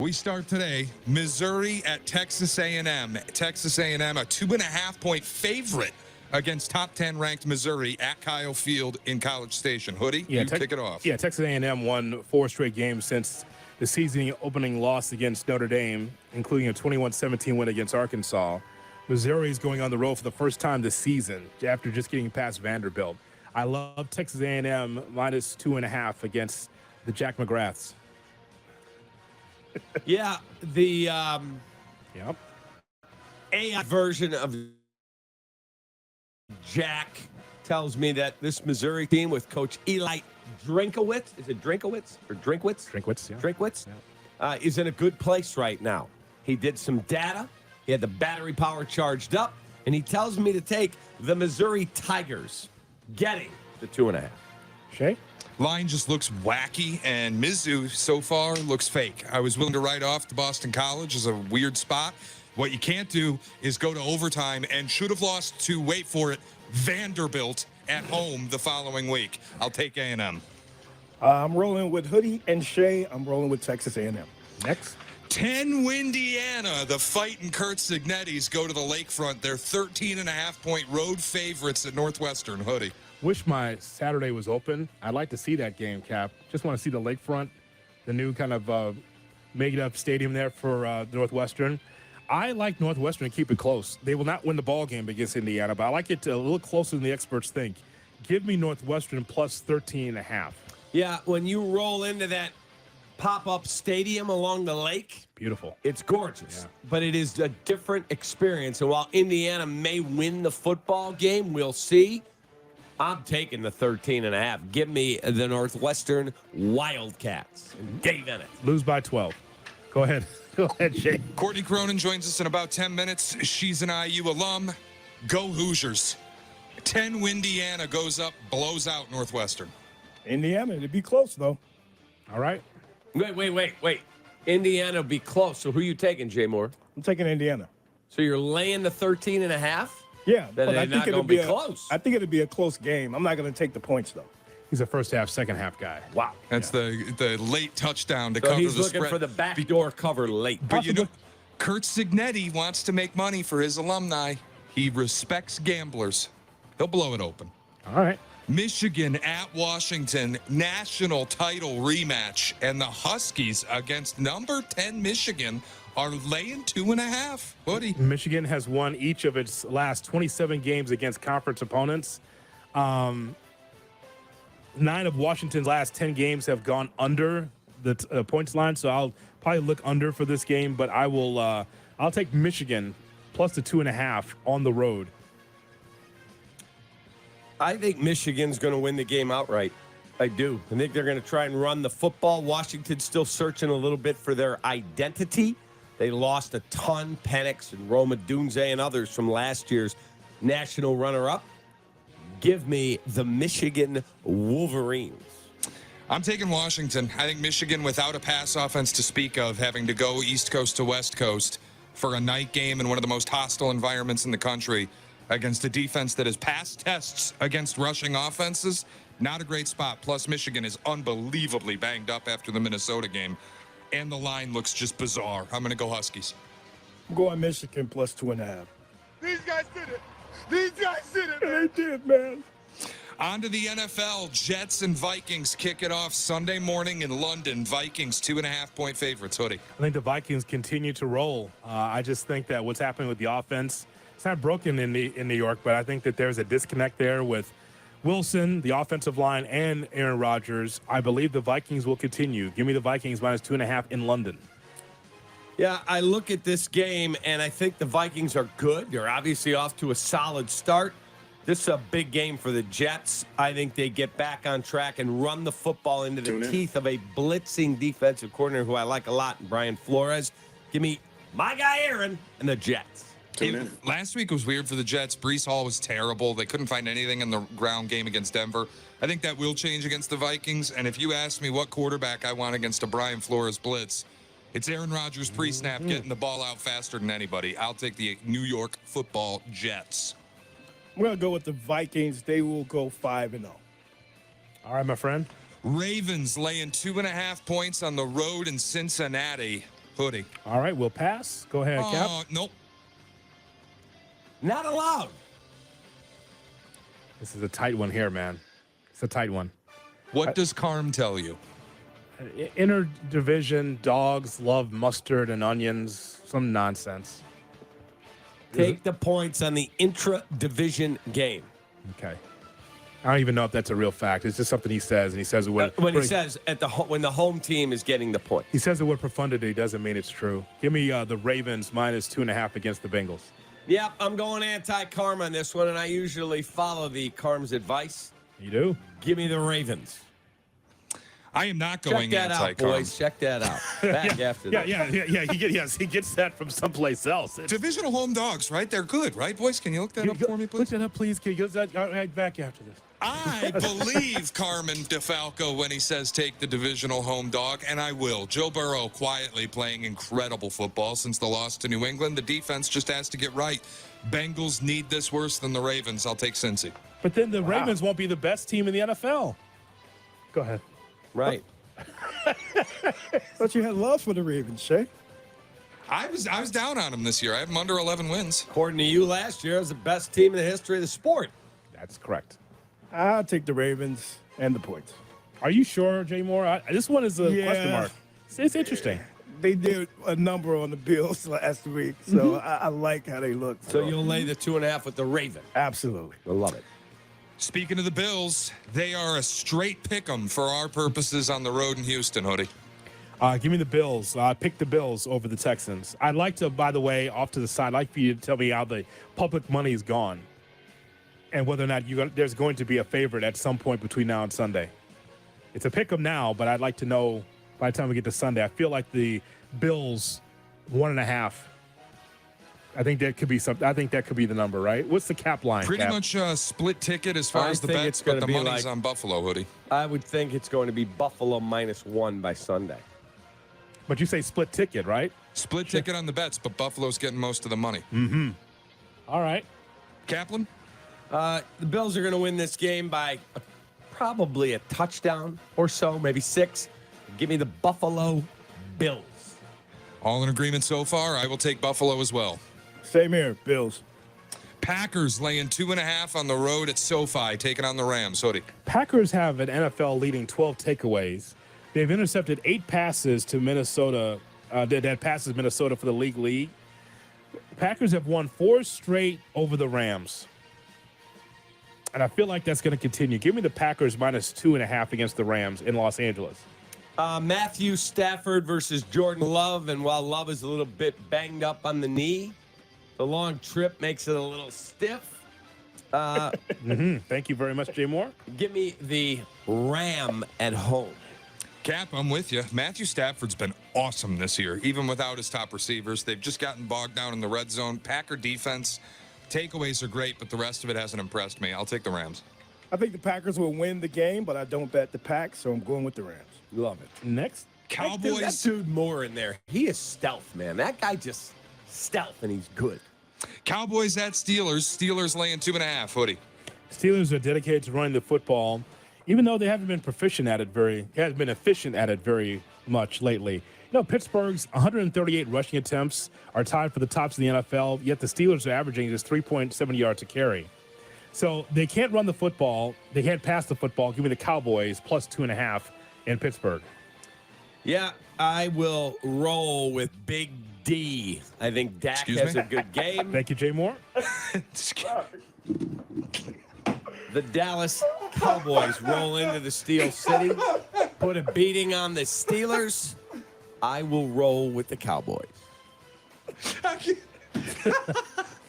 We start today, Missouri at Texas A&M. Texas A&M, a 2.5-point favorite against top 10 ranked Missouri at Kyle Field in College Station. Hoodie, kick it off. Yeah, Texas A&M won 4 straight games since the season opening loss against Notre Dame, including a 21-17 win against Arkansas. Missouri is going on the road for the first time this season after just getting past Vanderbilt. I love Texas A&M minus 2.5 against the Jack McGraths. Yeah, the Yep. AI version of Jack tells me that this Missouri team with Coach Eli Drinkowitz, is it Drinkowitz or Drinkwitz? Drinkwitz, yeah. Drinkwitz, Yeah. Is in a good place right now. He did some data. He had the battery power charged up, and he tells me to take the Missouri Tigers, getting the 2.5. Shay? Line just looks wacky, and Mizzou so far looks fake. I was willing to write off the Boston College as a weird spot. What you can't do is go to overtime and should have lost to, wait for it, Vanderbilt at home the following week. I'll take A&M. I'm rolling with Hoodie and Shay. I'm rolling with Texas A&M. Next. 10 Windiana. The fighting Kurt Signettis go to the lakefront. They're 13.5-point road favorites at Northwestern. Hoodie. Wish my Saturday was open. I'd like to see that game, Cap. Just want to see the lakefront, the new kind of made-up stadium there for Northwestern. I like Northwestern to keep it close. They will not win the ball game against Indiana, but I like it a little closer than the experts think. Give me Northwestern plus 13.5. Yeah, when you roll into that pop-up stadium along the lake, Beautiful. it's gorgeous, but it is a different experience. And while Indiana may win the football game, we'll see. I'm taking the 13.5. Give me the Northwestern Wildcats. And Dave Ennett. Lose by 12. Go ahead. Go ahead, Jake. Courtney Cronin joins us in about 10 minutes. She's an IU alum. Go Hoosiers. 10 Windiana goes up, blows out Northwestern. Indiana, it'd be close, though. All right. Wait. Indiana will be close. So who are you taking, Jay Moore? I'm taking Indiana. So you're laying the 13.5? Yeah, Then but they're I not think gonna it'll be be close. I think it'll be a close game. I'm not going to take the points, though. He's a first half, second half guy. Wow. That's the late touchdown to So cover he's the looking spread. for the backdoor cover late. But you know, Kurt Signetti wants to make money for his alumni. He respects gamblers. He'll blow it open. All right. Michigan at Washington, national title rematch, and the Huskies against number 10 Michigan are laying 2.5. Buddy. Michigan has won each of its last 27 games against conference opponents. 9 of Washington's last 10 games have gone under the points line, so I'll probably look under for this game, but I'll take Michigan plus the 2.5 on the road. I think Michigan's going to win the game outright. I do. I think they're going to try and run the football. Washington's still searching a little bit for their identity. They lost a ton, Penix and Roma Dunze and others from last year's national runner-up. Give me the Michigan Wolverines. I'm taking Washington. I think Michigan, without a pass offense to speak of, having to go East Coast to West Coast for a night game in one of the most hostile environments in the country against a defense that has passed tests against rushing offenses, not a great spot. Plus, Michigan is unbelievably banged up after the Minnesota game, and the line looks just bizarre. I'm going to go Huskies. I'm going Michigan plus 2.5. These guys did it. These guys did it, man. They did, man. On to the NFL. Jets and Vikings kick it off Sunday morning in London. Vikings 2.5-point favorites. Hoodie. I think the Vikings continue to roll. I just think that what's happening with the offense, it's not broken in New York, but I think that there's a disconnect there with Wilson, the offensive line, and Aaron Rodgers. I believe the Vikings will continue. Give me the Vikings minus 2.5 in London. Yeah, I look at this game, and I think the Vikings are good. They're obviously off to a solid start. This is a big game for the Jets. I think they get back on track and run the football into the teeth of a blitzing defensive coordinator who I like a lot, Brian Flores. Give me my guy Aaron and the Jets. Last week was weird for the Jets. Breece Hall was terrible. They couldn't find anything in the ground game against Denver. I think that will change against the Vikings. And if you ask me what quarterback I want against a Brian Flores blitz, it's Aaron Rodgers pre-snap getting the ball out faster than anybody. I'll take the New York Football Jets. I'm going to go with the Vikings. They will go 5-0. All right, my friend. Ravens laying 2.5 points on the road in Cincinnati. Hoodie. All right, we'll pass. Go ahead, Cap. Nope. Not allowed. This is a tight one here, man. It's a tight one. What does Carm tell you? Interdivision dogs love mustard and onions. Some nonsense. Take the points on the intra-division game. Okay. I don't even know if that's a real fact. It's just something he says, and he says it with When he says when the home team is getting the point. he says it with profundity. Doesn't mean it's true. Give me the Ravens -2.5 against the Bengals. Yep, I'm going anti-Carm on this one, and I usually follow the Carm's advice. You do? Give me the Ravens. I am not Check going that out, anti-Carm. boys. Check that out. Back after that. Yeah. He gets that from someplace else. Divisional home dogs, right? They're good, right, boys? Can you look that up for me, Look please? that up, please. Can you get that right back after this? I believe Carmen DeFalco when he says take the divisional home dog, and I will. Joe Burrow quietly playing incredible football since the loss to New England. The defense just has to get right. Bengals need this worse than the Ravens. I'll take Cincy. But then the Ravens won't be the best team in the NFL. Go ahead. Right. Thought you had love for the Ravens, Shay. I was down on him this year. I have him under 11 wins. According to you last year, it was the best team in the history of the sport. That's correct. I'll take the Ravens and the points. Are you sure, Jay Moore? This one is a Yeah. question mark. It's interesting. They did a number on the Bills last week, so I like how they look. So you'll lay the 2.5 with the Raven. Absolutely. I love it. Speaking of the Bills, they are a straight pick 'em for our purposes on the road in Houston, Hoodie. Give me the Bills. Pick the Bills over the Texans. I'd like to, by the way, off to the side, I'd like for you to tell me how the public money is gone and whether or not there's going to be a favorite at some point between now and Sunday. It's a pick 'em now, but I'd like to know by the time we get to Sunday. I feel like the Bills 1.5. I think that could be something. I think that could be the number, right? What's the cap line? Pretty Cap? much a split ticket as far I as the think bets, it's but gonna the be money's like- on Buffalo, Hoodie. I would think it's going to be Buffalo -1 by Sunday. But you say split ticket, right? Split ticket on the bets, but Buffalo's getting most of the money. All right. Kaplan? The Bills are going to win this game by probably a touchdown or so, maybe 6. Give me the Buffalo Bills. All in agreement so far. I will take Buffalo as well. Same here, Bills. Packers laying 2.5 on the road at SoFi, taking on the Rams. Hoodie. Packers have an NFL leading 12 takeaways. They've intercepted 8 passes to Minnesota. That passes Minnesota for the league. Packers have won 4 straight over the Rams. And I feel like that's going to continue. Give me the Packers -2.5 against the Rams in Los Angeles. Matthew Stafford versus Jordan Love. And while Love is a little bit banged up on the knee, the long trip makes it a little stiff. Thank you very much, Jay Moore. Give me the Ram at home. Cap, I'm with you. Matthew Stafford's been awesome this year, even without his top receivers. They've just gotten bogged down in the red zone. Packer defense, takeaways are great, but the rest of it hasn't impressed me. I'll take the Rams. I think the Packers will win the game, but I don't bet the Pack, so I'm going with the Rams. Love it. Next. Cowboys. That dude Moore in there. He is stealth, man. That guy just stealth, and he's good. Cowboys at Steelers. Steelers laying 2.5. Hoodie. Steelers are dedicated to running the football, even though they haven't been efficient at it very much lately. You know, Pittsburgh's 138 rushing attempts are tied for the tops in the NFL, yet the Steelers are averaging just 3.7 yards a carry. So they can't run the football. They can't pass the football. Give me the Cowboys +2.5 in Pittsburgh. Yeah, I will roll with Big D. I think Dak Excuse has me? a good game. Thank you, Jay Moore. The Dallas Cowboys roll into the Steel City, put a beating on the Steelers. I will roll with the Cowboys.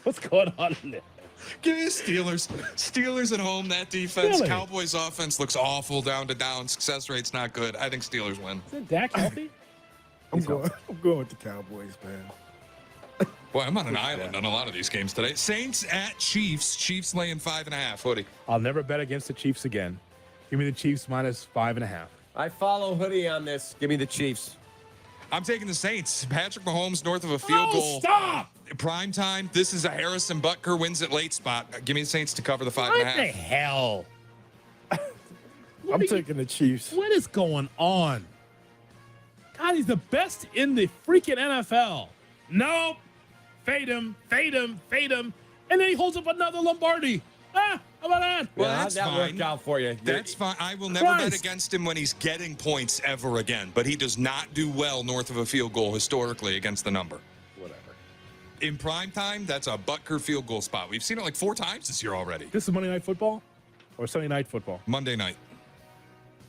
What's going on in there? Give me the Steelers. Steelers at home, that defense. Really? Cowboys offense looks awful down to down. Success rate's not good. I think Steelers win. Is Dak healthy? I'm going with the Cowboys, man. Boy, I'm on an island on a lot of these games today. Saints at Chiefs. Chiefs laying 5.5. Hoodie. I'll never bet against the Chiefs again. Give me the Chiefs -5.5. I follow Hoodie on this. Give me the Chiefs. I'm taking the Saints. Patrick Mahomes north of a field goal. Stop! Prime time. This is a Harrison Butker wins it late spot. Give me the Saints to cover the What the 5.5. hell? I'm taking the Chiefs. What is going on? God, he's the best in the freaking NFL. Nope. Fade him. And then he holds up another Lombardi. How about that? Well, Yeah, that's that fine. worked out for you. That's fine. I will never bet against him when he's getting points ever again, but he does not do well north of a field goal historically against the number. Whatever. In prime time, that's a Butker field goal spot. We've seen it like 4 times this year already. This is Monday Night Football or Sunday Night Football? Monday night.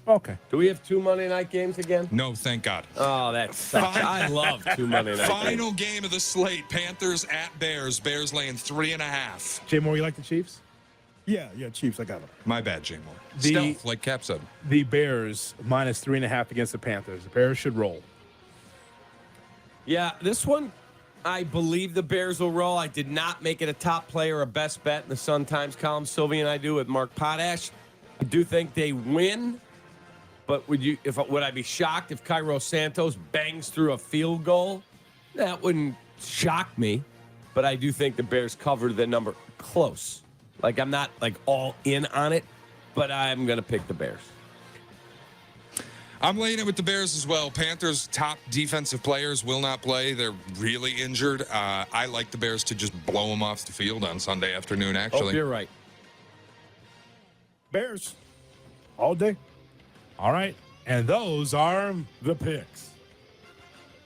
Okay. Do we have 2 Monday night games again? No, thank God. Oh, that sucks. I love 2 Monday night games. Final game of the slate, Panthers at Bears. Bears laying 3.5. Jay Moore, you like the Chiefs? Yeah, Chiefs, I got them. My bad, J. Moore. The- Stealth, like Cap said. The Bears minus 3.5 against the Panthers. The Bears should roll. Yeah, this one, I believe the Bears will roll. I did not make it a top play or a best bet in the Sun Times column. Sylvie and I do with Mark Potash. I do think they win, but would I be shocked if Cairo Santos bangs through a field goal? That wouldn't shock me, but I do think the Bears cover the number close. Like, I'm not like all in on it, but I'm going to pick the Bears. I'm laying it with the Bears as well. Panthers' top defensive players will not play. They're really injured. I like the Bears to just blow them off the field on Sunday afternoon, Oh, actually. you're right. Bears, all day. All right. And those are the picks.